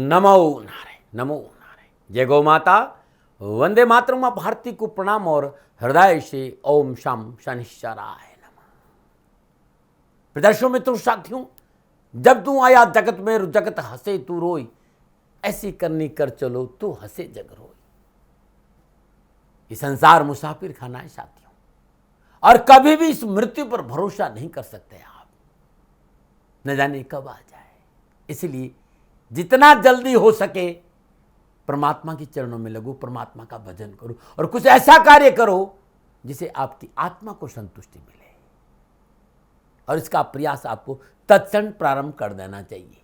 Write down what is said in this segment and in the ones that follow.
नमो नारायण, नमो नारायण। जय गौ माता, वंदे मातरम। मां भारती को प्रणाम और हृदय से ओम शम शनिश्चराय नमः। प्रदर्शनों मित्रों, साथियों, जब तू आया जगत में जगत हंसे तू रोई, ऐसी करनी कर चलो तू हंसे जग रोई। ये संसार मुसाफिर खाना है साथियों, और कभी भी इस मृत्यु पर भरोसा नहीं कर सकते आप, न जाने कब आ जाए। इसलिए जितना जल्दी हो सके परमात्मा के चरणों में लगो, परमात्मा का भजन करो और कुछ ऐसा कार्य करो जिसे आपकी आत्मा को संतुष्टि मिले। और इसका प्रयास आपको तत्क्षण प्रारंभ कर देना चाहिए।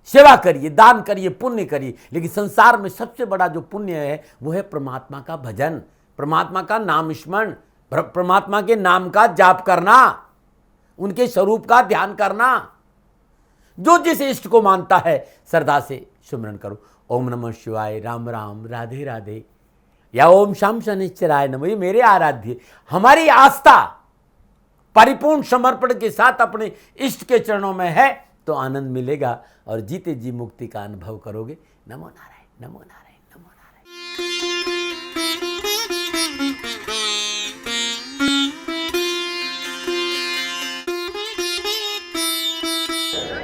सेवा करिए, दान करिए, पुण्य करिए, लेकिन संसार में सबसे बड़ा जो पुण्य है वो है परमात्मा का भजन, परमात्मा का नाम स्मरण, परमात्मा के नाम का जाप करना, उनके स्वरूप का ध्यान करना। जो जिस इष्ट को मानता है श्रद्धा से सुमरन करो। ओम नमः शिवाय, राम राम, राधे राधे, या ओम शम शनिश्चराय नमः। ये मेरे आराध्य, हमारी आस्था परिपूर्ण समर्पण के साथ अपने इष्ट के चरणों में है तो आनंद मिलेगा और जीते जी मुक्ति का अनुभव करोगे। नमो नारायण, नमो नारायण, नमो नारायण।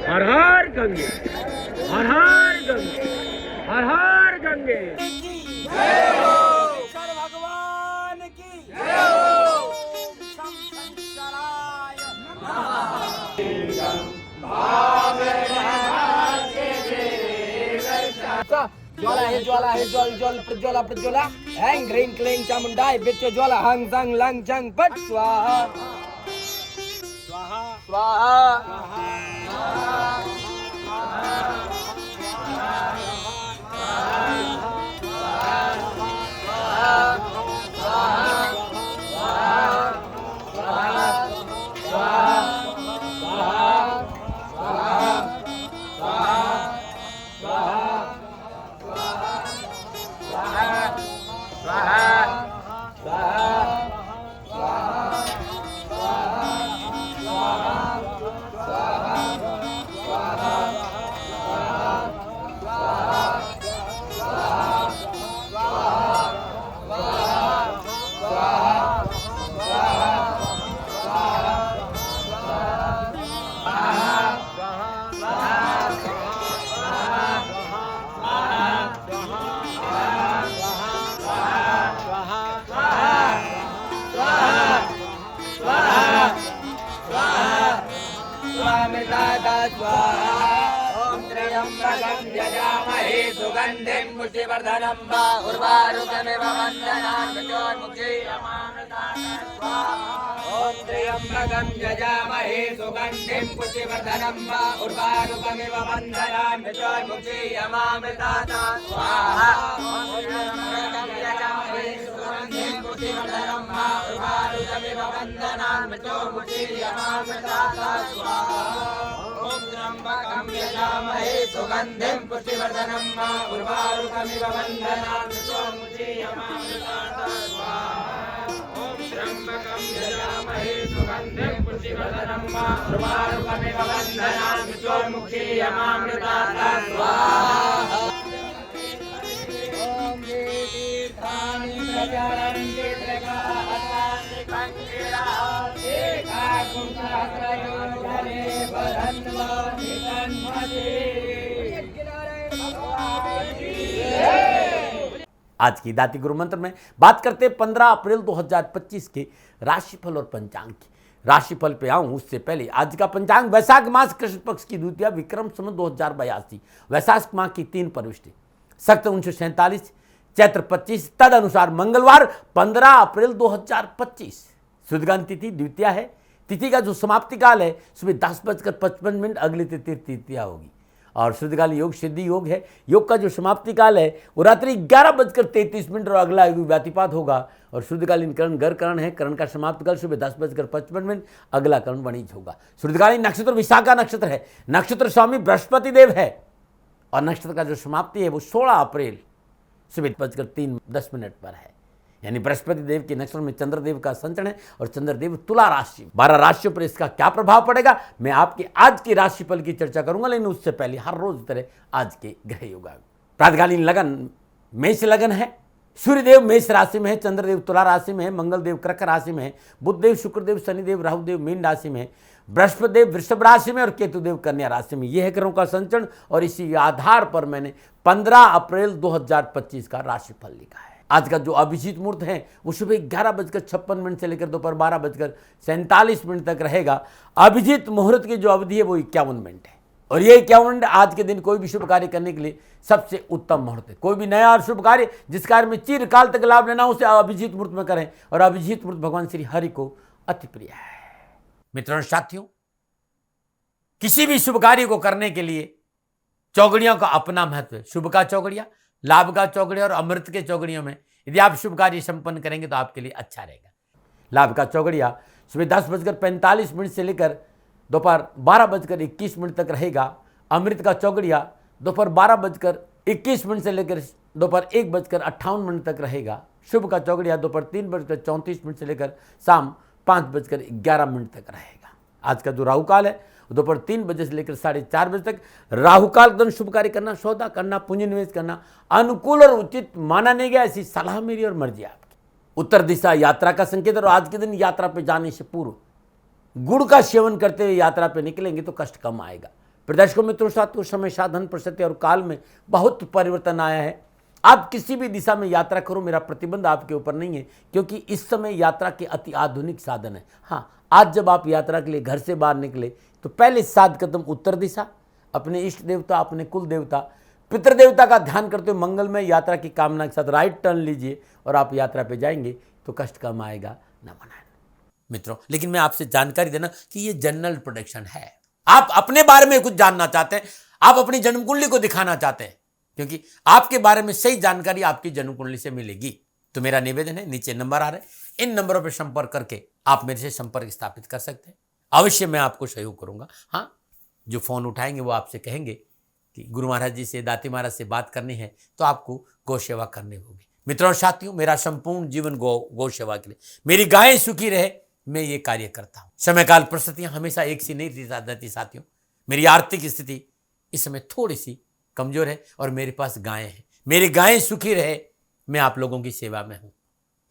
हर हर गंगे, हर हर गंगे, हर हर गंगे। जय हो शंकर भगवान की, जय हो शंकराय ज्वाला है, ज्वाला है, ज्वल ज्वल प्रज्वला प्रज्वला, हैंग ह्रीं क्लीं चामुंडाय बिच ज्वाला, हंग संग लंग चंग पट स्वाहा स्वाहा स्वाहा। सुगंधिं पुष्टिवर्धनं वा उर्वारुकमिव वन्दनान् मृत्योर्मुक्षीयमामृतात् स्वाहा। ॐ त्र्यम्बकं यजामहे सुगन्धिं पुष्टिवर्धनं वा उर्वारुकमिव वन्दनान् मृत्योर्मुक्षीयमामृतात् स्वाहा। ॐ त्र्यम्बकं यजामहे सुगन्धिं पुष्टिवर्धनं वा उर्वारुकमिव वन्दनान् मृत्योर्मुक्षीयमामृतात् स्वाहा। ॐ त्र्यम्बकं यजामहे सुगन्धिं पुष्टिवर्धनं वा उर्वारुकमिव वन्दनान् मृत्योर्मुक्षीयमामृतात् स्वाहा। ॐ त्र्यम्बकं यजामहे सुगन्धिं पुष्टिवर्धनं वा उर्वारुकमिव वन्दनान् मृत्योर्मुक्षीयमामृतात् स्वाहा। ॐ ये तीर्थानि प्रचरन्ति त्रिकालानि कङ्किराः एकाकुंसहस्रयो जले बधन्वा नितन्मते। आज की दाती गुरु मंत्र में बात करते हैं 15 अप्रैल 2025 के राशिफल और पंचांग की। राशिफल पे आऊं उससे पहले आज का पंचांग वैशाख मास कृष्ण पक्ष की द्वितीया विक्रम संवत 2082, वैशाख माह की 3 प्रविष्टि, सक्त 1947, चैत्र 25, तद अनुसार मंगलवार 15 अप्रैल 2025। सुदगान तिथि द्वितीया है। तिथि का जो समाप्ति काल है सुबह 10:55 अगली तिथि तृतीया होगी और शुद्धकाल योग सिद्धि योग है। योग का जो समाप्ति काल है वो रात्रि 11:33 और अगला योग व्यातिपात होगा। और शुद्धकालीन करण गर करण है। करण का समाप्ति काल सुबह 10:55, अगला करण वणिज होगा। शुद्धकालीन नक्षत्र विशाखा नक्षत्र है। नक्षत्र स्वामी बृहस्पति देव है और नक्षत्र का जो समाप्ति है वो 16 अप्रैल सुबह 10:03 पर है। यानी बृहस्पति देव के नक्षत्र में चंद्रदेव का संचरण है और चंद्रदेव तुला राशि, 12 राशियों पर इसका क्या प्रभाव पड़ेगा मैं आपके आज की राशिफल की चर्चा करूंगा, लेकिन उससे पहले हर रोज तरह आज के ग्रह योग। प्रातकालीन लगन मेष लगन है, सूर्यदेव मेष राशि में है, चंद्रदेव तुला राशि में है, मंगलदेव कर्क राशि में है, बुधदेव शुक्रदेव शनिदेव राहुदेव मीन राशि में है, बृहस्पति देव वृषभ राशि में और केतुदेव कन्या राशि में। यह है ग्रहों का संचरण और इसी आधार पर मैंने 15 अप्रैल 2025 का राशिफल लिखा है। आज का जो अभिजीत मुहूर्त है वो सुबह 11:56 से लेकर दोपहर 12:47 तक रहेगा। अभिजीत मुहूर्त की जो अवधि है वो 51 मिनट है और ये 51 मिनट आज के दिन कोई भी शुभ कार्य करने के लिए सबसे उत्तम मुहूर्त है। कोई भी नया और शुभ कार्य जिस कार्य में चिरकाल तक लाभ लेना उसे अभिजीत मुहूर्त में करें और अभिजीत मुहूर्त भगवान श्री हरि को अति प्रिय है। मित्रों साथियों, किसी भी शुभ कार्य को करने के लिए चौगड़ियों का अपना महत्व है। शुभ का चौगड़िया, लाभ का चौगड़िया और अमृत के चौगड़ियों में यदि आप शुभ कार्य संपन्न करेंगे तो आपके लिए अच्छा रहेगा। लाभ का चौगड़िया सुबह 10:45 से लेकर दोपहर 12:21 तक रहेगा। अमृत का चौगड़िया दोपहर 12:21 से लेकर दोपहर 1:58 तक रहेगा। शुभ का चौगड़िया दोपहर 3:34 से लेकर शाम 5:11 तक रहेगा। आज का जो राहु काल है दोपहर 3 बजे से लेकर 4:30 बजे तक राहु काल के शुभ कार्य करना, सौदा करना, पूंजी निवेश करना अनुकूल और उचित माना नहीं गया। ऐसी सलाह मेरी और मर्जी आपकी। उत्तर दिशा यात्रा का संकेत और आज के दिन यात्रा पर जाने से पूर्व गुड़ का सेवन करते हुए यात्रा पर निकलेंगे तो कष्ट कम आएगा। प्रदर्शकों मित्रों साथियों, समय साधन परिस्थिति और काल में बहुत परिवर्तन आया है। आप किसी भी दिशा में यात्रा करो, मेरा प्रतिबंध आपके ऊपर नहीं है क्योंकि इस समय यात्रा के अति आधुनिक साधन है। हाँ, आज जब आप यात्रा के लिए घर से बाहर निकले तो पहले 7 कदम उत्तर दिशा, अपने इष्ट देवता, अपने कुल देवता, पितृदेवता का ध्यान करते हुए मंगलमय यात्रा की कामना के साथ राइट टर्न लीजिए और आप यात्रा पे जाएंगे तो कष्ट कम आएगा, न मनाएं। मित्रों, लेकिन मैं आपसे जानकारी देना कि ये जनरल प्रोडिक्शन है। आप अपने बारे में कुछ जानना चाहते हैं, आप अपनी जन्म कुंडली को दिखाना चाहते हैं क्योंकि आपके बारे में सही जानकारी आपकी जन्म कुंडली से मिलेगी, तो मेरा निवेदन है, नीचे नंबर आ रहे हैं, इन नंबरों पर संपर्क करके आप मेरे से संपर्क स्थापित कर सकते हैं। अवश्य मैं आपको सहयोग करूंगा। हाँ, जो फोन उठाएंगे वो आपसे कहेंगे कि गुरु महाराज जी से, दाती महाराज से बात करनी है तो आपको गौ सेवा करनी होगी। मित्रों और साथियों, मेरा संपूर्ण जीवन गौ सेवा के लिए, मेरी गायें सुखी रहे, मैं ये कार्य करता हूं। समय काल परिस्थितियां हमेशा एक सी नहीं रहती साथियों। मेरी आर्थिक स्थिति इस समय थोड़ी सी कमजोर है और मेरे पास गायें हैं। मेरी गायें सुखी रहे, मैं आप लोगों की सेवा में हूं।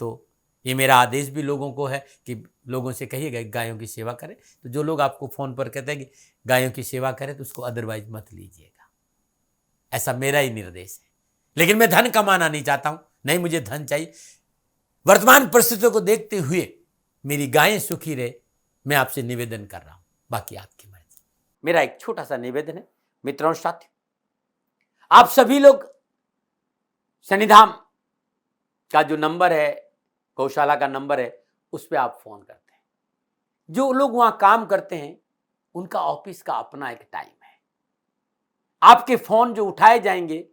तो ये मेरा आदेश भी लोगों को है कि लोगों से कहिएगा गायों की सेवा करें। तो जो लोग आपको फोन पर कहते हैं कि गायों की सेवा करें तो उसको अदरवाइज मत लीजिएगा, ऐसा मेरा ही निर्देश है। लेकिन मैं धन कमाना नहीं चाहता हूं, नहीं मुझे धन चाहिए। वर्तमान परिस्थितियों को देखते हुए मेरी गायें सुखी रहे, मैं आपसे निवेदन कर रहा हूं, बाकी आपकी मर्जी। मेरा एक छोटा सा निवेदन है मित्रों और साथियों, आप सभी लोग शनिधाम का जो नंबर है, गौशाला का नंबर है, उस पर आप फोन करते हैं। जो लोग वहां काम करते हैं उनका ऑफिस का अपना एक टाइम है। आपके फोन जो उठाए जाएंगे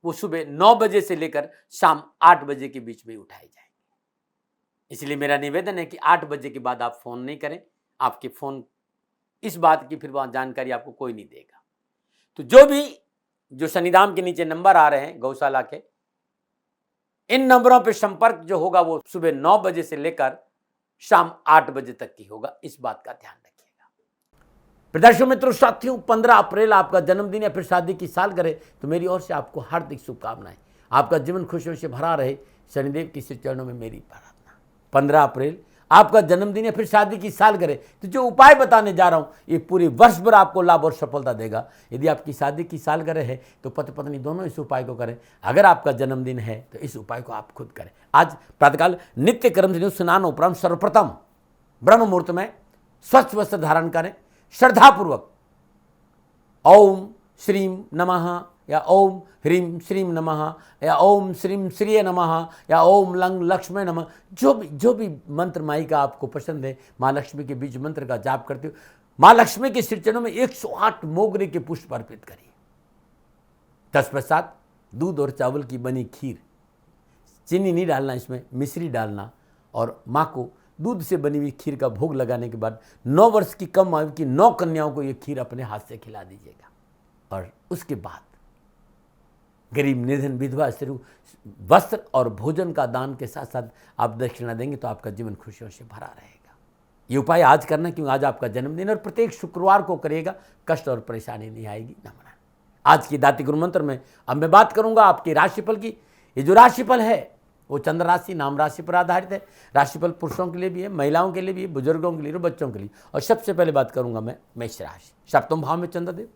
वो सुबह 9 बजे से लेकर शाम 8 बजे के बीच में उठाए जाएंगे। इसलिए मेरा निवेदन है कि 8 बजे के बाद आप फोन नहीं करें। आपके फोन इस बात की फिर वहां जानकारी आपको कोई नहीं देगा। तो जो शनिधाम के नीचे नंबर आ रहे हैं गौशाला के, इन नंबरों पर संपर्क जो होगा वो सुबह 9 बजे से लेकर शाम 8 बजे तक की होगा। इस बात का ध्यान रखिएगा। प्रदर्शकों मित्रों साथियों, 15 अप्रैल आपका जन्मदिन या फिर शादी की सालगिरह, तो मेरी ओर से आपको हार्दिक शुभकामनाएं। आपका जीवन खुशियों से भरा रहे, शनिदेव की चरणों में मेरी प्रार्थना। 15 अप्रैल आपका जन्मदिन या फिर शादी की सालगिरह, तो जो उपाय बताने जा रहा हूं ये पूरे वर्ष भर आपको लाभ और सफलता देगा। यदि आपकी शादी की सालगिरह है तो पति पत्नी दोनों इस उपाय को करें। अगर आपका जन्मदिन है तो इस उपाय को आप खुद करें। आज प्रातःकाल नित्य कर्म से स्नान उपरांत सर्वप्रथम ब्रह्म मुहूर्त में स्वच्छ वस्त्र धारण करें, श्रद्धापूर्वक ओम श्रीम नमः या ओम ह्रीम श्रीम नमः या ओम श्रीम श्रीय नमः या ओम लंग लक्ष्मी नमः, जो भी मंत्र माई का आपको पसंद है, माँ लक्ष्मी के बीज मंत्र का जाप करते हो, माँ लक्ष्मी के श्री चरणों में 108 मोगरे के पुष्प अर्पित करिए। तत्पश्चात दूध और चावल की बनी खीर, चीनी नहीं डालना, इसमें मिश्री डालना, और माँ को दूध से बनी हुई खीर का भोग लगाने के बाद 9 वर्ष की कम आयु की 9 कन्याओं को ये खीर अपने हाथ से खिला दीजिएगा। और उसके बाद गरीब, निर्धन, विधवा, स्त्री वस्त्र और भोजन का दान के साथ साथ आप दक्षिणा देंगे तो आपका जीवन खुशियों से भरा रहेगा। ये उपाय आज करना, क्योंकि आज आपका जन्मदिन और प्रत्येक शुक्रवार को करिएगा, कष्ट और परेशानी नहीं आएगी। नमन। आज की दाती गुरु मंत्र में अब मैं बात करूंगा आपके राशिफल की। ये जो राशिफल है वो चंद्र राशि, नाम राशि पर आधारित है। राशिफल पुरुषों के लिए भी है, महिलाओं के लिए भी है, बुजुर्गों के लिए और बच्चों के लिए। और सबसे पहले बात करूंगा मैं मेष राशि। सप्तम भाव में चंद्रदेव,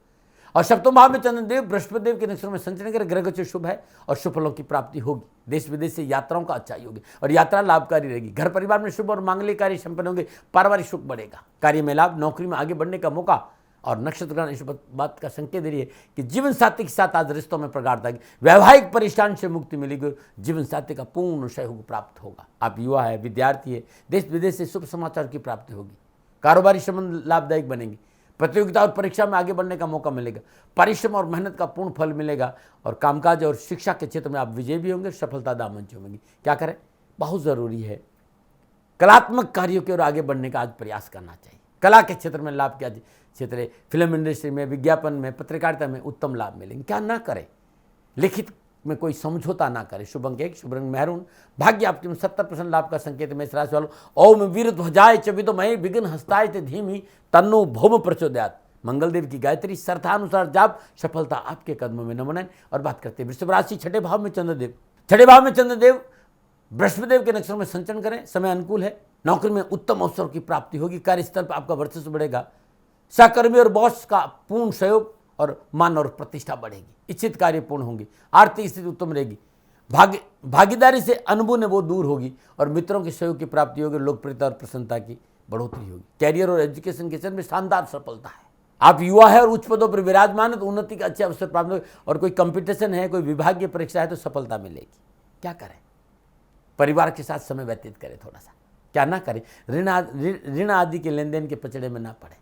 और सप्तम भाव में चंद्रदेव बृहस्पति देव के नक्षत्र में संचरण कर ग्रह गोचर शुभ है और शुभ फलों की प्राप्ति होगी। देश विदेश से यात्राओं का अच्छा योग है और यात्रा लाभकारी रहेगी। घर परिवार में शुभ और मांगलिक कार्य संपन्न होंगे। पारिवारिक सुख बढ़ेगा। कार्य में लाभ, नौकरी में आगे बढ़ने का मौका। और नक्षत्रगण इस बात का संकेत दे रही है कि जीवन साथी के साथ आज रिश्तों में प्रगाढ़ता है। वैवाहिक परेशानी से मुक्ति मिलेगी। जीवन साथी का पूर्ण सहयोग प्राप्त होगा। आप युवा है, विद्यार्थी है, देश विदेश से शुभ समाचार की प्राप्ति होगी। कारोबारी संबंध लाभदायक बनेंगे। प्रतियोगिता और परीक्षा में आगे बढ़ने का मौका मिलेगा। परिश्रम और मेहनत का पूर्ण फल मिलेगा और कामकाज और शिक्षा के क्षेत्र में आप विजय भी होंगे। सफलता दामन चूमेंगे। क्या करें, बहुत जरूरी है कलात्मक कार्यों की ओर आगे बढ़ने का आज प्रयास करना चाहिए। कला के क्षेत्र में लाभ के क्षेत्र है। फिल्म इंडस्ट्री में, विज्ञापन में, पत्रकारिता में उत्तम लाभ मिलेंगे। क्या ना करें, लिखित में कोई समझौता ना करें। शुभ अंक 1, शुभ रंग मेहरून। भाग्य आपके में 70% लाभ का संकेत। मेष राशि वालों, ओम वीरध्वजाय च विद्महे विघ्न हस्ताय च धीमहि तन्नो भौम प्रचोदयात्। मंगलदेव की गायत्री श्रद्धानुसार जाप, सफलता आपके कदमों में। नमन। और बात करते हैं वृषभ राशि। छठे भाव में चंद्रदेव। छठे भाव में चंद्रदेव बृहस्पति देव के नक्षत्र में संचरण करें। समय अनुकूल है। नौकरी में उत्तम अवसर की प्राप्ति होगी। कार्यस्थल पर आपका वर्चस्व बढ़ेगा। सहकर्मी और बॉस का पूर्ण सहयोग और मान और प्रतिष्ठा बढ़ेगी। इच्छित कार्य पूर्ण होंगे। आर्थिक स्थिति उत्तम रहेगी। भागीदारी से अनबन वो दूर होगी और मित्रों के सहयोग की प्राप्ति होगी। लोकप्रियता और प्रसन्नता की बढ़ोतरी होगी। कैरियर और एजुकेशन के क्षेत्र में शानदार सफलता है। आप युवा है और उच्च पदों पर विराजमान है तो उन्नति का अच्छे अवसर प्राप्त होगी। और कोई कंपटीशन है, कोई विभागीय परीक्षा है तो सफलता मिलेगी। क्या करें, परिवार के साथ समय व्यतीत करें। थोड़ा सा क्या ना करें, ऋण आदि के लेन देन के पचड़े में ना पड़े।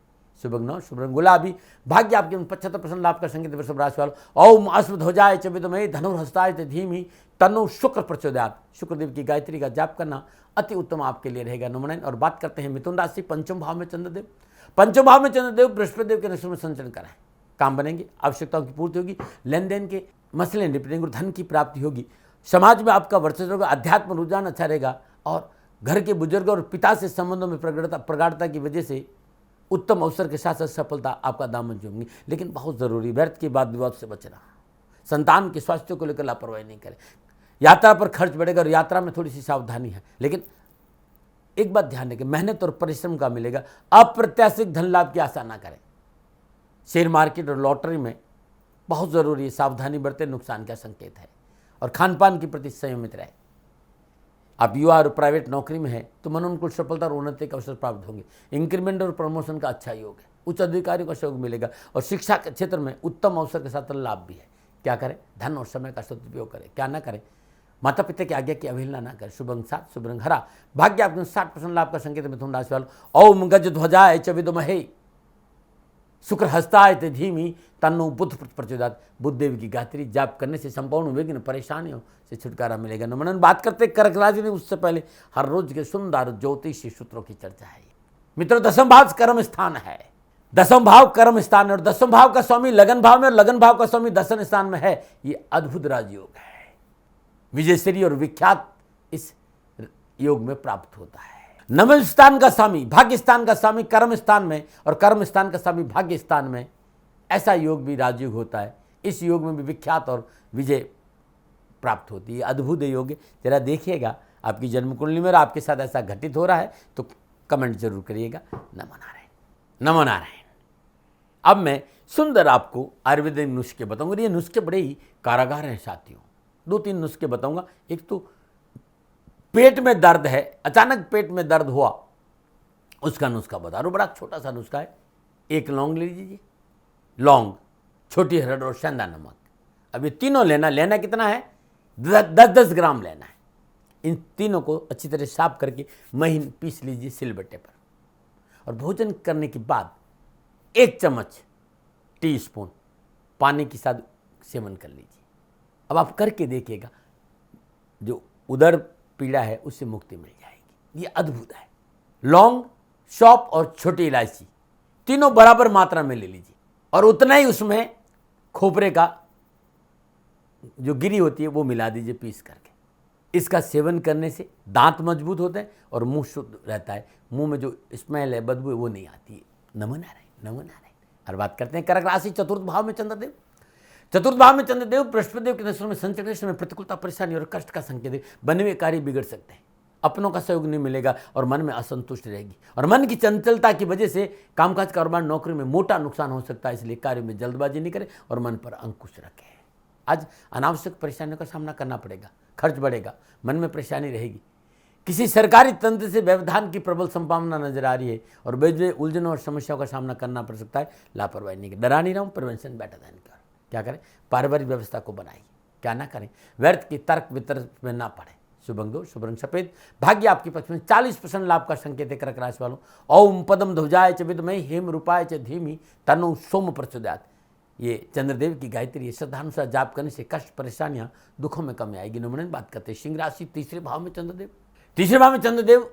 शुभ अंक 9, शुभ रंग गुलाबी। भाग्य आपके 75% लाभ का संकेत। वृषभ राशि वालों, ओम अस्मध्वजाय च विद्महे धनुर्हस्ताय च धीमहि तन्नो शुक्र प्रचोदयात्। शुक्रदेव की गायत्री का जाप करना अति उत्तम आपके लिए रहेगा। नमन। और बात करते हैं मिथुन राशि। पंचम भाव में चंद्रदेव। पंचम भाव में चंद्रदेव बृहस्पति देव के नक्षत्र में संचरण कराएं। काम बनेंगे, आवश्यकताओं की पूर्ति होगी। लेन देन के मसले निपटेंगे और धन की प्राप्ति होगी। समाज में आपका वर्चस्व होगा। अध्यात्म रुझान अच्छा रहेगा और घर के बुजुर्ग और पिता से संबंधों में प्रगाढ़ता की वजह से उत्तम अवसर के साथ साथ सफलता आपका दामन चूमेंगी। लेकिन बहुत जरूरी, व्यर्थ के वाद विवाद से बचना। संतान के स्वास्थ्य को लेकर लापरवाही नहीं करें। यात्रा पर खर्च बढ़ेगा और यात्रा में थोड़ी सी सावधानी है। लेकिन एक बात ध्यान रखें, मेहनत और परिश्रम का मिलेगा। अप्रत्याशित धन लाभ की आशा ना करें। शेयर मार्केट और लॉटरी में बहुत जरूरी है, सावधानी बरतें, नुकसान का संकेत है। और खान पान के प्रति संयमित रहे। आप युवा और प्राइवेट नौकरी में है तो मनोनुकूल सफलता और उन्नति के अवसर प्राप्त होंगे। इंक्रीमेंट और प्रमोशन का अच्छा योग है। उच्च अधिकारियों का सहयोग मिलेगा और शिक्षा के क्षेत्र में उत्तम अवसर के साथ लाभ भी है। क्या करें, धन और समय का सदुपयोग करें। क्या ना करें, माता पिता की आज्ञा की अवहेलना ना करें। शुभ अंक 7, शुभ रंग हरा। भाग्य आपके 60% लाभ का संकेत। मिथुन राशि वालों, ओम गजध्वजाय च विद्महे शुक्र हस्ताय च धीमहि तन्नो बुध प्रचोदयात्। बुध देव की गायत्री जाप करने से संपूर्ण विघ्न परेशानियों से छुटकारा मिलेगा। नमन। बात करते कर्क राशि में, उससे पहले हर रोज के सुंदर ज्योतिषी सूत्रों की चर्चा है। मित्रों, दसम भाव कर्म स्थान है। दसम भाव कर्म स्थान है और दसम भाव का स्वामी लगन भाव में और लगन भाव का स्वामी दशम स्थान में है। ये अद्भुत राजयोग है। विजयश्री और विख्यात इस योग में प्राप्त होता है। नवम स्थान का स्वामी, भाग्य स्थान का स्वामी कर्म स्थान में और कर्म स्थान का स्वामी भाग्य स्थान में, ऐसा योग भी राजयोग होता है। इस योग में भी विख्यात और विजय प्राप्त होती है। अद्भुत योग है। जरा देखिएगा आपकी जन्म कुंडली में और आपके साथ ऐसा घटित हो रहा है तो कमेंट जरूर करिएगा। नमो नारायण, नमो नारायण। अब मैं सुंदर आपको आयुर्वेदिक नुस्खे बताऊंगा। ये नुस्खे बड़े ही कारागार हैं साथियों। 2-3 नुस्खे बताऊंगा। एक तो पेट में दर्द है, अचानक पेट में दर्द हुआ, उसका नुस्खा बता रहा हूं। बड़ा छोटा सा नुस्खा है। 1 लौंग ले लीजिए, लौंग, छोटी हरड़ और सेंधा नमक। अब ये तीनों लेना कितना है, 10-10 ग्राम लेना है। इन तीनों को अच्छी तरह साफ करके महीन पीस लीजिए सिलबट्टे पर और भोजन करने के बाद 1 चम्मच टीस्पून पानी के साथ सेवन कर लीजिए। अब आप करके देखिएगा, जो उदर पीड़ा है उससे मुक्ति मिल जाएगी। ये अद्भुत है। लौंग, सौंफ और छोटी इलायची तीनों बराबर मात्रा में ले लीजिए और उतना ही उसमें खोपरे का जो गिरी होती है वो मिला दीजिए पीस करके। इसका सेवन करने से दांत मजबूत होते हैं और मुंह शुद्ध रहता है। मुंह में जो स्मेल है, बदबू है, वो नहीं आती है। नमो नारायण, नमो नारायण। और बात करते हैं कर्क राशि, चतुर्थ भाव में चंद्रदेव। चतुर्थ भाव में चंद्रदेव बृहस्पति देव के नक्षत्रों में संचरण के समय प्रतिकूलता, परेशानी और कष्ट का संकेत है। बने हुए कार्य बिगड़ सकते हैं, अपनों का सहयोग नहीं मिलेगा और मन में असंतुष्ट रहेगी। और मन की चंचलता की वजह से कामकाज, कारोबार, नौकरी में मोटा नुकसान हो सकता है। इसलिए कार्य में जल्दबाजी नहीं करें और मन पर अंकुश रखें। आज अनावश्यक परेशानियों का सामना करना पड़ेगा, खर्च बढ़ेगा, मन में परेशानी रहेगी। किसी सरकारी तंत्र से व्यवधान की प्रबल संभावना नजर आ रही है और बेजबे उलझनों और समस्याओं का सामना करना पड़ सकता है। लापरवाही नहीं करें, डरा नहीं रहा हूँ, प्रिवेंशन बेटर देन क्योर। क्या करें? पारिवारिक व्यवस्था को बनाइए। क्या ना करें? व्यर्थ की तर्क वितर्क में ना पड़े। शुभ अंग दो, शुभ रंग सफेद। भाग्य आपके पक्ष में। 40% लाभ का संकेत है कर्क राशि वालों। ओम पदम ध्वजाय च विद्महे हेम रूपाय च धीमहि तन्नो सोम प्रचोदयात्। ये चंद्रदेव की गायत्री है। श्रद्धानुसार जाप करने से कष्ट, परेशानियां, दुखों में कमी आएगी। नमूने बात करते हैं सिंह राशि, तीसरे भाव में चंद्रदेव। तीसरे भाव में चंद्रदेव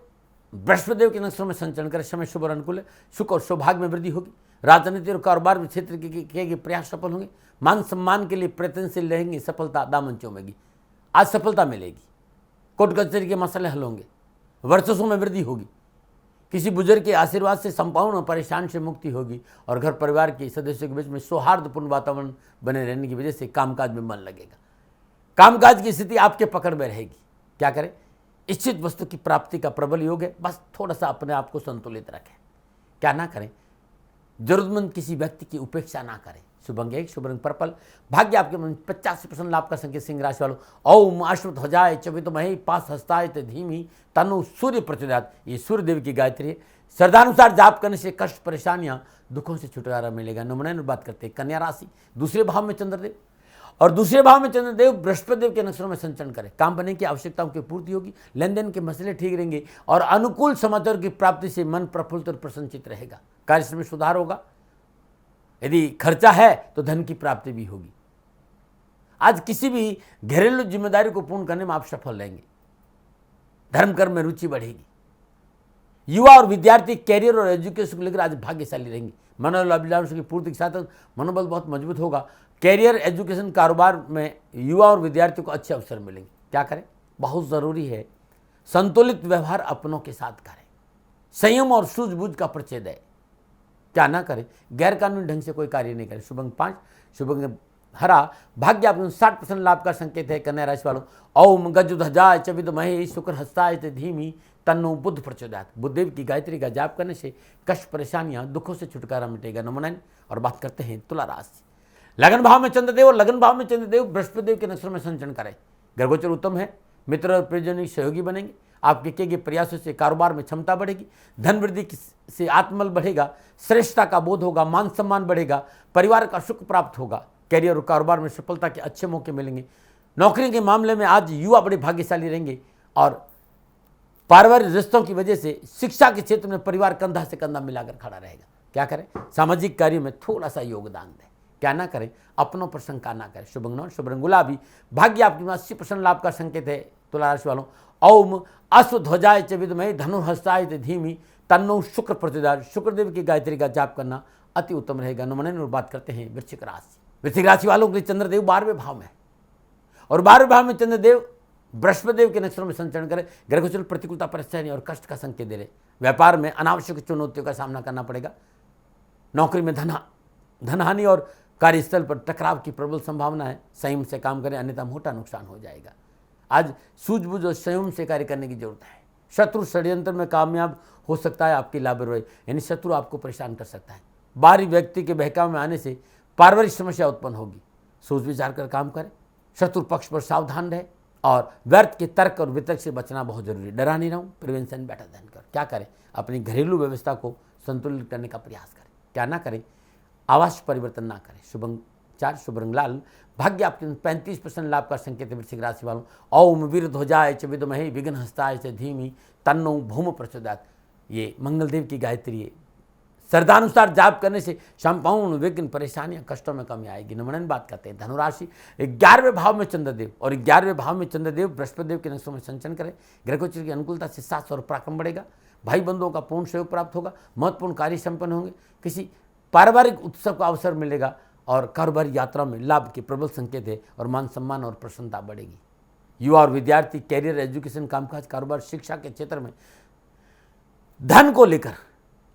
बृहस्पति देव के नक्षत्रों में संचरण कर समय शुभ और अनुकूल है। सुख और सौभाग्य में वृद्धि होगी। राजनीति और कारोबार में क्षेत्र के प्रयास सफल होंगे। मान सम्मान के लिए प्रयत्नशील रहेंगे। सफलता दामन चूमेगी। आज सफलता मिलेगी। कोर्ट कचहरी के मसले हल होंगे। वर्चस्व में वृद्धि होगी। किसी बुजुर्ग के आशीर्वाद से संपूर्ण और परेशान से मुक्ति होगी और घर परिवार के सदस्यों के बीच में सौहार्दपूर्ण वातावरण बने रहने की वजह से कामकाज में मन लगेगा। कामकाज की स्थिति आपके पकड़ में रहेगी। क्या करें? इच्छित वस्तु की प्राप्ति का प्रबल योग है। बस थोड़ा सा अपने आप को संतुलित रखें। क्या ना करें? जरूरतमंद किसी व्यक्ति की उपेक्षा ना करें। शुभ अंग 1, शुभ रंग पर्पल। भाग्य आपके मन 85% लाभ का संकेत सिंह राशि वालों। ओम अश्वध्वजाय च विद्महे पास हस्ताय च धीमहि तन्नो सूर्य प्रचोदयात्। ये सूर्य देव की गायत्री है। श्रद्धानुसार जाप करने से कष्ट, परेशानियां, दुखों से छुटकारा मिलेगा। नमूने बात करते हैं कन्या राशि, दूसरे भाव में चंद्रदेव। और दूसरे भाव में चंद्रदेव बृहस्पति देव के नक्षत्रों में संचरण करें। काम बनने की आवश्यकताओं की पूर्ति होगी। लेन देन के मसले ठीक रहेंगे और अनुकूल समाचार की प्राप्ति से मन प्रफुल्लित और प्रसन्नचित रहेगा। कार्य में सुधार होगा। यदि खर्चा है तो धन की प्राप्ति भी होगी। आज किसी भी घरेलू जिम्मेदारी को पूर्ण करने में आप सफल रहेंगे। धर्म कर्म में रुचि बढ़ेगी। युवा और विद्यार्थी कैरियर और एजुकेशन को लेकर आज भाग्यशाली रहेंगे। मनोबल अभिलाषों की पूर्ति के साथ मनोबल बहुत मजबूत होगा। कैरियर, एजुकेशन, कारोबार में युवा और विद्यार्थियों को अच्छे अवसर मिलेंगे। क्या करें? बहुत जरूरी है संतुलित व्यवहार अपनों के साथ करें। संयम और सूझबूझ का परिचय है। क्या ना करें? गैर कानूनी ढंग से कोई कार्य नहीं करें। शुभ अंग 5, शुभ अंग हरा। भाग्य आपके 60% लाभ का संकेत है कन्या राशि वालों। ओम गजध्वजाय च विद्महे शुक्र हस्ताय च धीमहि तन्नो बुध प्रचोदयात्। बुद्धदेव की गायत्री का जाप करने से कष्ट, परेशानियां, दुखों से छुटकारा मिटेगा। नमूना। और बात करते हैं तुला राशि। लगन भाव में चंद्रदेव और लगन भाव में चंद्रदेव बृहस्पति देव के नक्षत्रों में संचरण करें। ग्रहगोचर उत्तम है। मित्र और परिजन सहयोगी बनेंगे। आपके किए गए प्रयासों से कारोबार में क्षमता बढ़ेगी। धन वृद्धि से आत्मबल बढ़ेगा। श्रेष्ठता का बोध होगा। मान सम्मान बढ़ेगा। परिवार का सुख प्राप्त होगा। कैरियर और कारोबार में सफलता के अच्छे मौके मिलेंगे। नौकरी के मामले में आज युवा बड़े भाग्यशाली रहेंगे और पारिवारिक रिश्तों की वजह से शिक्षा के क्षेत्र में परिवार कंधा से कंधा मिलाकर खड़ा रहेगा। क्या करें? सामाजिक कार्यों में थोड़ा सा योगदान दें। क्या ना करें? अपनों पर शंका ना करें। शुभ अंग 9, शुभ रंग गुलाबी। भाग्य आपके 80% लाभ का संकेत है तुला राशि वालों। ओम अश्वध्वजाय च विद्महे धनुर्हस्ताय च धीमहि तन्नो शुक्र प्रचोदयात्। शुक्रदेव की गायत्री का जाप करना अति उत्तम रहेगा। नमूने और बात करते हैं वृश्चिक राशि। वृश्चिक राशि वालों के लिए चंद्रदेव 12वें भाव में और 12वें भाव में चंद्रदेव बृहस्पति देव के नक्षत्रों में संचरण करें। ग्रहगोचर प्रतिकूलता, परेशानी और कष्ट का संकेत दे रहे। व्यापार में अनावश्यक चुनौतियों का सामना करना पड़ेगा। नौकरी में धनहानि और कार्यस्थल पर टकराव की प्रबल संभावना है। संयम से काम करें, अन्यथा मोटा नुकसान हो जाएगा। आज सूझबूझ और संयम से कार्य करने की जरूरत है। शत्रु षड्यंत्र में कामयाब हो सकता है आपकी लापरवाही, यानी शत्रु आपको परेशान कर सकता है। बाहरी व्यक्ति के बहकाव में आने से पारिवारिक समस्या उत्पन्न होगी। सोच विचार कर काम करें। शत्रु पक्ष पर सावधान रहे और व्यर्थ के तर्क और वितर्क से बचना बहुत जरूरी है। डरा नहीं रहूं, प्रिवेंशन बेटर देन क्योर। क्या करें? अपनी घरेलू व्यवस्था को संतुलित करने का प्रयास करें। क्या ना करें? आवास परिवर्तन ना करें। शुभ अंग 4, शुभ रंग लाल। भाग्य आपके 35% लाभ का संकेत है वृश्चिक राशि वालों। ओम वीरध्वजाय च विद्महे विघ्न हस्ताय च धीमहि तन्नो भूम प्रचोदयात्। ये मंगलदेव की गायत्री है। श्रद्धानुसार जाप करने से संपूर्ण विघ्न, परेशानियां, कष्टों में कमी आएगी। नमूने बात करते हैं धनुराशि। 11वें भाव में चंद्रदेव और 11वें भाव में चंद्रदेव बृहस्पति देव के नक्षत्रों में संचरण करें। ग्रहगोचर की अनुकूलता से साहस और पराक्रम बढ़ेगा। भाई बंधुओं का पूर्ण सहयोग प्राप्त होगा। महत्वपूर्ण कार्य संपन्न होंगे। किसी पारिवारिक उत्सव का अवसर मिलेगा और कारोबारी यात्रा में लाभ के प्रबल संकेत है और मान सम्मान और प्रसन्नता बढ़ेगी। युवा और विद्यार्थी कैरियर, एजुकेशन, कामकाज, कारोबार, शिक्षा के क्षेत्र में धन को लेकर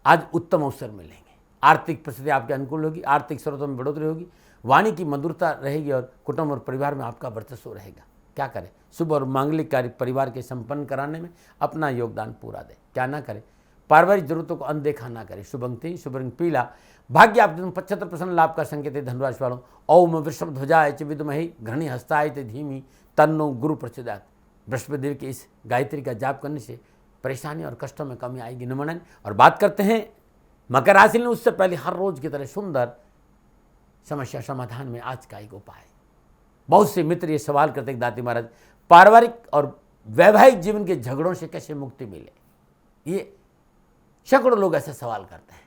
आज उत्तम अवसर मिलेंगे। आर्थिक परिस्थिति आपके अनुकूल होगी, आर्थिक स्रोतों में बढ़ोतरी होगी, वाणी की मधुरता रहेगी और कुटुंब और परिवार में आपका वर्चस्व रहेगा। क्या करें? शुभ और मांगलिक कार्य परिवार के संपन्न कराने में अपना योगदान पूरा दें। क्या ना करें? पारिवारिक जरूरतों को अनदेखा ना करें। शुभ अंक 3, शुभ रंग पीला। भाग्य आप 75% लाभ का संकेत है। धनुराशि वालों, ओम वृषभ ध्वजाय च विद्महे घृणी हस्ताय च धीमी तन्नो गुरु प्रचोदयात्। बृहस्पति देव की इस गायत्री का जाप करने से परेशानी और कष्टों में कमी आएगी। नमन। और बात करते हैं मकर राशि में, उससे पहले हर रोज की तरह सुंदर समस्या समाधान में आज का एक उपाय। बहुत से मित्र ये सवाल करते हैं दाती महाराज, पारिवारिक और वैवाहिक जीवन के झगड़ों से कैसे मुक्ति मिले? ये सैकड़ों लोग ऐसा सवाल करते हैं।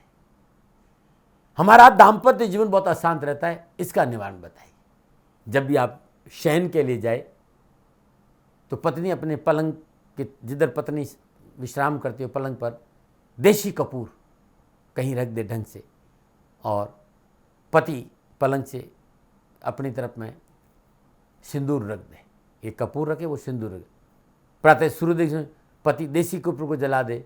हमारा दाम्पत्य जीवन बहुत अशांत रहता है, इसका निवारण बताइए। जब भी आप शयन के लिए जाए तो पत्नी अपने पलंग के, जिधर पत्नी विश्राम करती हो पलंग पर, देसी कपूर कहीं रख दे ढंग से, और पति पलंग से अपनी तरफ में सिंदूर रख दे। ये कपूर रखे, वो सिंदूर रखे। प्रातः सूर्योदय में पति देसी कपूर को जला दे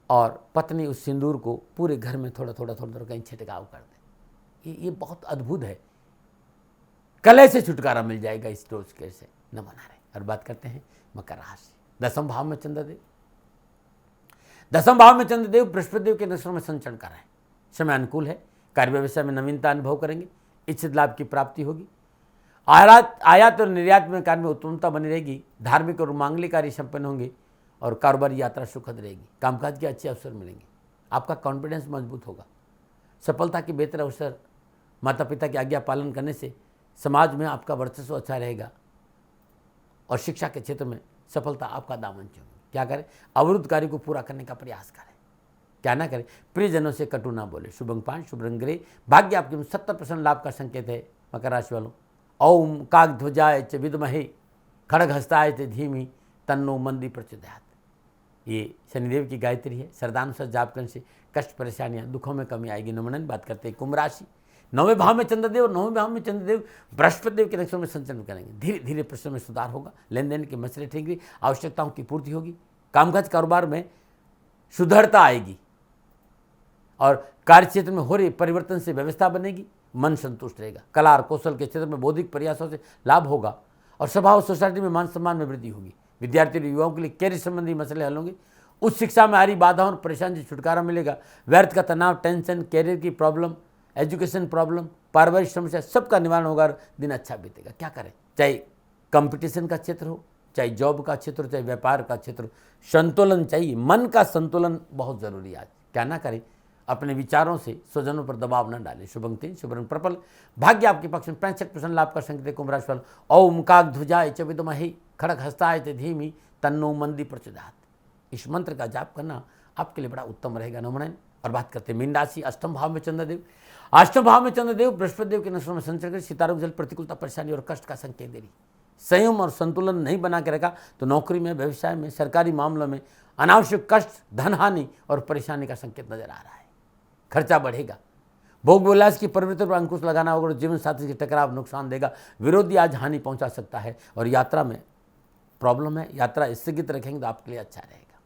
और पत्नी उस सिंदूर को पूरे घर में थोड़ा थोड़ा कहीं छिटकाव कर दे। ये बहुत अद्भुत है। कलह से छुटकारा मिल जाएगा इस टोटके से। न मना रहे। और बात करते हैं मकर राशि। दसम भाव में चंद्रदेव, दसम भाव में चंद्रदेव बृहस्पति देव के नक्षत्र में संचरण कर रहे हैं। समय अनुकूल है। कार्य व्यवसाय में नवीनता अनुभव करेंगे। इच्छित लाभ की प्राप्ति होगी। आयात और निर्यात में कार्य में उत्तमता बनी रहेगी। धार्मिक और मांगलिक कार्य संपन्न होंगे और कारोबारी यात्रा सुखद रहेगी। कामकाज के अच्छे अवसर मिलेंगे। आपका कॉन्फिडेंस मजबूत होगा। सफलता के बेहतर अवसर, माता पिता की आज्ञा पालन करने से समाज में आपका वर्चस्व अच्छा रहेगा और शिक्षा के क्षेत्र में सफलता आपका दामन चूमेगी। क्या करें? अवरुद्ध कार्य को पूरा करने का प्रयास करें। क्या ना करें? प्रियजनों से कटु ना बोले। शुभ अंक 5, शुभ रंग ग्रे। भाग्य आपके 70% लाभ का संकेत है। मकर राशि वालों, ओम काकध्वजाय च विद्महे खड्गहस्ताय च धीमी तन्नो मंदी प्रचोदयात्। ये शनिदेव की गायत्री है। श्रद्धानुसार जाप करने से कष्ट, परेशानियां, दुखों में कमी आएगी। नमन। बात करते हैं कुंभ राशि। 9वें भाव में चंद्रदेव और 9वें भाव में चंद्रदेव बृहस्पति देव के नक्षत्र में संचरण करेंगे। धीरे धीरे प्रश्न में सुधार होगा। लेन देन के मसले ठेंगे, आवश्यकताओं की पूर्ति होगी। कामकाज कारोबार में सुधरता आएगी और कार्य क्षेत्र में हो रहे परिवर्तन से व्यवस्था बनेगी। मन संतुष्ट रहेगा। कला और कौशल के क्षेत्र में बौद्धिक प्रयासों से लाभ होगा और सभा और सोसाइटी में मान सम्मान में वृद्धि होगी। विद्यार्थी और युवाओं के लिए कैरियर संबंधी मसले हल होंगे। उच्च शिक्षा में आ रही बाधाओं और परेशानी से छुटकारा मिलेगा। व्यर्थ का तनाव, टेंशन, कैरियर की प्रॉब्लम, एजुकेशन प्रॉब्लम, पारिवारिक समस्या, सबका निवारण होगा और दिन अच्छा बीतेगा। क्या करें? चाहे कंपटीशन का क्षेत्र हो, चाहे जॉब का क्षेत्र हो, चाहे व्यापार का क्षेत्र हो, संतुलन चाहिए। मन का संतुलन बहुत जरूरी है आज। क्या ना करें? अपने विचारों से स्वजनों पर दबाव न डालें। शुभ अंक 3, शुभ रंग पर्पल। भाग्य आपके पक्ष में 65% लाभ का संकेत है। कुंभ राशि वालों, ओम काकध्वजाय च विद्महे खड्गहस्ताय च धीमी तन्नो मंदी प्रचोदयात्। इस मंत्र का जाप करना आपके लिए बड़ा उत्तम रहेगा। नमन। और बात करते हैं मीन राशि। अष्टम भाव में चंद्रदेव, अष्टम भाव में चंद्रदेव बृहस्पति देव के नक्षत्र में संचरण कर सितारों के जल प्रतिकूलता, परेशानी और कष्ट का संकेत दे रही। संयम और संतुलन नहीं बना के रखा तो नौकरी में, व्यवसाय में, सरकारी मामलों में अनावश्यक कष्ट, धन हानि और परेशानी का संकेत नजर आ रहा है। खर्चा बढ़ेगा। भोग विलास की प्रवृत्ति पर अंकुश लगाना होगा और जीवन साथी के टकराव नुकसान देगा। विरोधी आज हानि पहुंचा सकता है और यात्रा में प्रॉब्लम है। यात्रा स्थगित रखेंगे तो आपके लिए अच्छा रहेगा।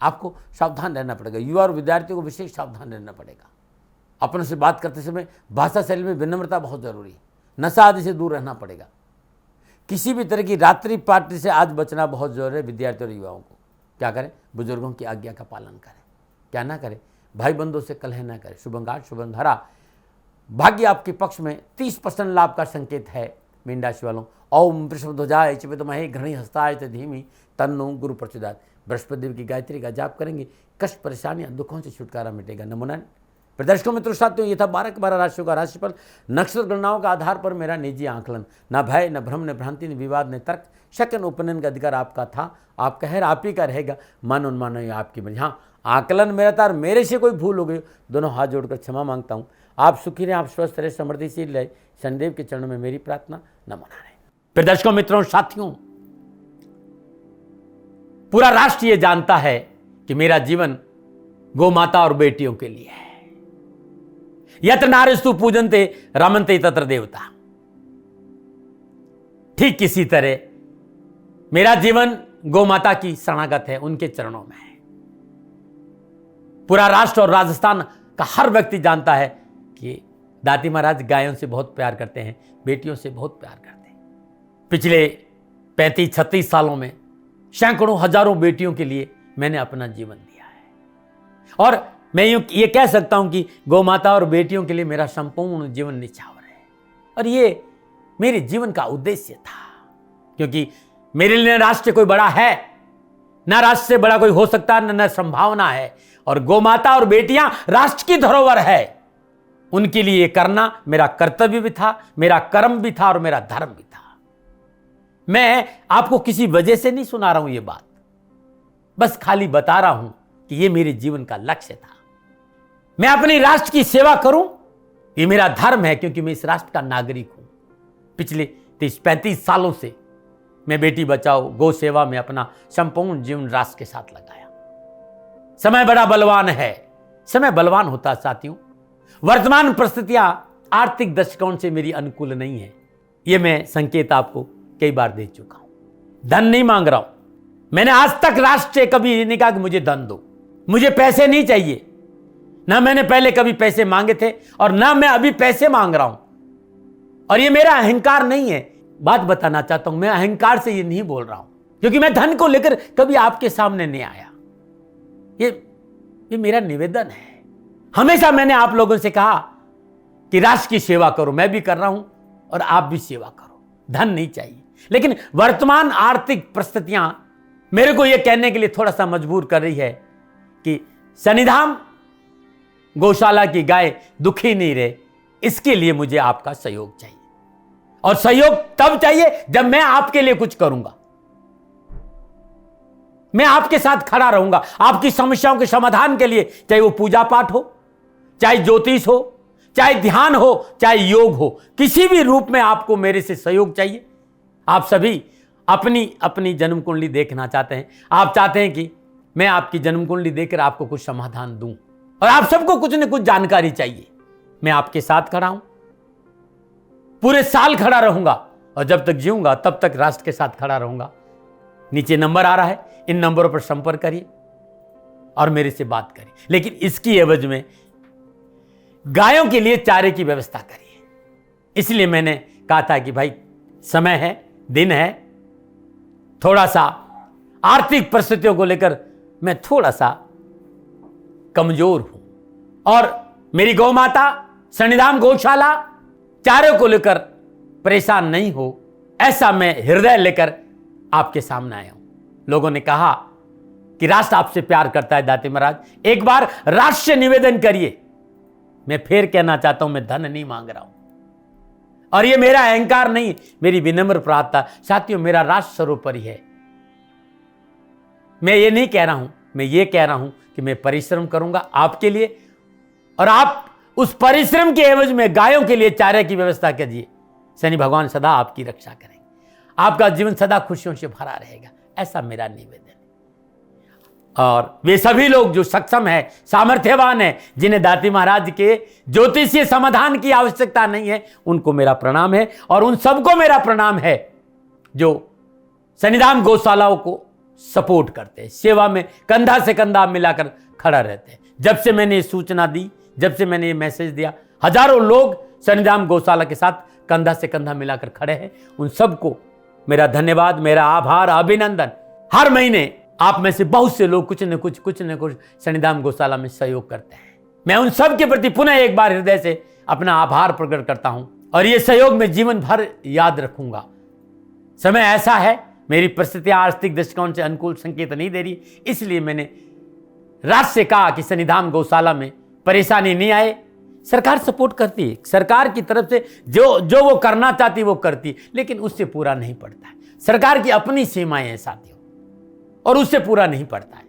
आपको सावधान रहना पड़ेगा। युवा और विद्यार्थियों को विशेष सावधान रहना पड़ेगा। अपनों से बात करते समय भाषा शैली में विनम्रता बहुत जरूरी है। नशा आदि से दूर रहना पड़ेगा। किसी भी तरह की रात्रि पार्टी से आज बचना बहुत जरूरी है विद्यार्थियों और युवाओं को। क्या करें? बुजुर्गों की आज्ञा का पालन करें। क्या ना करें? भाई बंधुओं से कलह न करें। शुभ अंक 8, शुभ रंग हरा। भाग्य आपके पक्ष में 30% लाभ का संकेत है। मीन राशि वालों, ओम वृषभ ध्वजाय च विद्महे घृणी हस्ताय च धीमी तन्नो गुरु प्रचोदयात्। बृहस्पति देव की गायत्री का जाप करेंगे। कष्ट, परेशानियां, दुखों से छुटकारा मिटेगा। नमन। प्रदर्शकों मित्रों साथियों, ये था 12 के 12 राशियों का राशिफल। नक्षत्र गणनाओं का आधार पर मेरा निजी आंकलन। न भय, न भ्रम, न भ्रांति, न विवाद, न तर्क, शक, न उपनयन का अधिकार आपका था। आप कहर आप ही का रहेगा। मान उन्मान आपकी मर्जी। हाँ, आकलन मेरा था और मेरे से कोई भूल हो गई, दोनों हाथ जोड़कर क्षमा मांगता हूँ। आप सुखी रहें, आप स्वस्थ रहे, समृद्धिशील रहे। शनिदेव के चरणों में मेरी प्रार्थना। नमन। प्रदर्शकों मित्रों साथियों, पूरा राष्ट्र ये जानता है कि मेरा जीवन गौ माता और बेटियों के लिए है। यत्र नारीस्तु पूजन्ते रमन्ते तत्र देवता। ठीक किसी तरह मेरा जीवन गौ माता की शरणागत है, उनके चरणों में है। पूरा राष्ट्र और राजस्थान का हर व्यक्ति जानता है कि दाती महाराज गायों से बहुत प्यार करते हैं, बेटियों से बहुत प्यार करते हैं। पिछले 35-36 सालों में सैकड़ों हजारों बेटियों के लिए मैंने अपना जीवन दिया है और मैं ये कह सकता हूं कि गौ माता और बेटियों के लिए मेरा संपूर्ण जीवन निछावर है। और ये मेरे जीवन का उद्देश्य था, क्योंकि मेरे लिए राष्ट्र कोई बड़ा है, ना राष्ट्र से बड़ा कोई हो सकता है, न संभावना है। और गौ माता और बेटियां राष्ट्र की धरोहर है, उनके लिए ये करना मेरा कर्तव्य भी था, मेरा कर्म भी था और मेरा धर्म भी था। मैं आपको किसी वजह से नहीं सुना रहा हूं ये बात, बस खाली बता रहा हूं कि ये मेरे जीवन का लक्ष्य था। मैं अपने राष्ट्र की सेवा करूं, ये मेरा धर्म है, क्योंकि मैं इस राष्ट्र का नागरिक हूं। पिछले 30-35 सालों से मैं बेटी बचाओ, गौ सेवा में अपना संपूर्ण जीवन राष्ट्र के साथ लगाया। समय बड़ा बलवान है, समय बलवान होता साथियों। वर्तमान परिस्थितियां आर्थिक दृष्टिकोण से मेरी अनुकूल नहीं है, यह मैं संकेत आपको कई बार दे चुका हूं। धन नहीं मांग रहा हूं, मैंने आज तक राष्ट्र से कभी नहीं कहा कि मुझे धन दो, मुझे पैसे नहीं चाहिए। ना मैंने पहले कभी पैसे मांगे थे और ना मैं अभी पैसे मांग रहा हूं। और ये मेरा अहंकार नहीं है, बात बताना चाहता हूं, मैं अहंकार से ये नहीं बोल रहा हूं, क्योंकि मैं धन को लेकर कभी आपके सामने नहीं आया। ये मेरा निवेदन है। हमेशा मैंने आप लोगों से कहा कि राष्ट्र की सेवा करो, मैं भी कर रहा हूं और आप भी सेवा करो। धन नहीं चाहिए, लेकिन वर्तमान आर्थिक परिस्थितियां मेरे को यह कहने के लिए थोड़ा सा मजबूर कर रही है कि सन्निधाम गौशाला की गाय दुखी नहीं रहे, इसके लिए मुझे आपका सहयोग चाहिए। और सहयोग तब चाहिए जब मैं आपके लिए कुछ करूंगा, मैं आपके साथ खड़ा रहूंगा आपकी समस्याओं के समाधान के लिए, चाहे वो पूजा पाठ हो, चाहे ज्योतिष हो, चाहे ध्यान हो, चाहे योग हो, किसी भी रूप में आपको मेरे से सहयोग चाहिए। आप सभी अपनी अपनी जन्म कुंडली देखना चाहते हैं, आप चाहते हैं कि मैं आपकी जन्म कुंडली देखकर आपको कुछ समाधान दूं, और आप सबको कुछ न कुछ जानकारी चाहिए। मैं आपके साथ खड़ा हूं, पूरे साल खड़ा रहूंगा, और जब तक जीऊंगा तब तक राष्ट्र के साथ खड़ा रहूंगा। नीचे नंबर आ रहा है, इन नंबरों पर संपर्क करिए और मेरे से बात करिए, लेकिन इसकी एवज में गायों के लिए चारे की व्यवस्था करिए। इसलिए मैंने कहा था कि भाई समय है, दिन है, थोड़ा सा आर्थिक परिस्थितियों को लेकर मैं थोड़ा सा कमजोर हूं, और मेरी गौ माता सन्निधाम गौशाला चारे को लेकर परेशान नहीं हो, ऐसा मैं हृदय लेकर आपके सामने आया हूं। लोगों ने कहा कि राष्ट्र आपसे प्यार करता है दाती महाराज, एक बार राष्ट्र से निवेदन करिए। मैं फिर कहना चाहता हूं, मैं धन नहीं मांग रहा हूं, और ये मेरा अहंकार नहीं, मेरी विनम्र प्रार्थना। साथियों, मेरा राष्ट्र सर्वोपरि है। मैं ये नहीं कह रहा हूं, मैं ये कह रहा हूं कि मैं परिश्रम करूंगा आपके लिए, और आप उस परिश्रम के एवज में गायों के लिए चारे की व्यवस्था कीजिए। शनि भगवान सदा आपकी रक्षा करेंगे, आपका जीवन सदा खुशियों से भरा रहेगा, ऐसा मेरा निवेदन है। और वे सभी लोग जो सक्षम है, सामर्थ्यवान है, जिन्हें दाती महाराज के ज्योतिषीय समाधान की आवश्यकता नहीं है, उनको मेरा प्रणाम है। और उन सबको मेरा प्रणाम है जो सन्निधाम गौशालाओं को सपोर्ट करते हैं, सेवा में कंधा से कंधा मिलाकर खड़ा रहते हैं। जब से मैंने ये सूचना दी, जब से मैंने ये मैसेज दिया, हजारों लोग सन्निधाम गौशाला के साथ कंधा से कंधा मिलाकर खड़े हैं। उन सबको मेरा धन्यवाद, मेरा आभार, अभिनंदन। हर महीने आप में से बहुत से लोग कुछ न कुछ सन्निधाम गौशाला में सहयोग करते हैं। मैं उन सब के प्रति पुनः एक बार हृदय से अपना आभार प्रकट करता हूं, और ये सहयोग मैं जीवन भर याद रखूंगा। समय ऐसा है, मेरी परिस्थितियां आर्थिक दृष्टिकोण से अनुकूल संकेत नहीं दे रही, इसलिए मैंने राष्ट्र से कहा कि सन्निधाम गौशाला में परेशानी नहीं आए। सरकार सपोर्ट करती है, सरकार की तरफ से जो वो करना चाहती वो करती है, लेकिन उससे पूरा नहीं पड़ता है। सरकार की अपनी सीमाएं हैं साथियों, और उससे पूरा नहीं पड़ता है,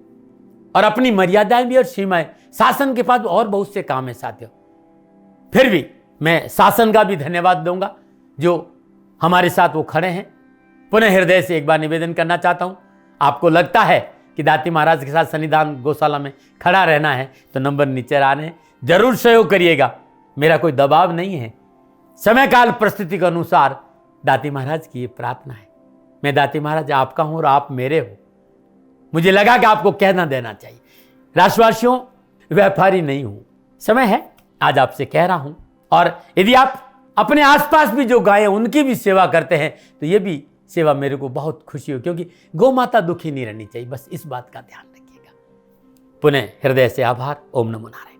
और अपनी मर्यादाएं भी और सीमाएं। शासन के पास और बहुत से काम है साथियों। फिर भी मैं शासन का भी धन्यवाद दूंगा जो हमारे साथ वो खड़े हैं। पुनः हृदय से एक बार निवेदन करना चाहता हूं, आपको लगता है कि दाती महाराज के साथ सन्निधान गौशाला में खड़ा रहना है तो नंबर नीचे आ रहे हैं, जरूर सहयोग करिएगा। मेरा कोई दबाव नहीं है। समय काल परिस्थिति के अनुसार दाती महाराज की ये प्रार्थना है। मैं दाती महाराज आपका हूं और आप मेरे हो। मुझे लगा कि आपको कहना देना चाहिए। राशिवासियों, व्यापारी नहीं हूं, समय है आज आपसे कह रहा हूं। और यदि आप अपने आसपास भी जो गायें उनकी भी सेवा करते हैं तो ये भी सेवा मेरे को बहुत खुशी हो, क्योंकि गौ माता दुखी नहीं रहनी चाहिए। बस इस बात का ध्यान रखिएगा। पुनः हृदय से आभार। ओम नमो नारायण।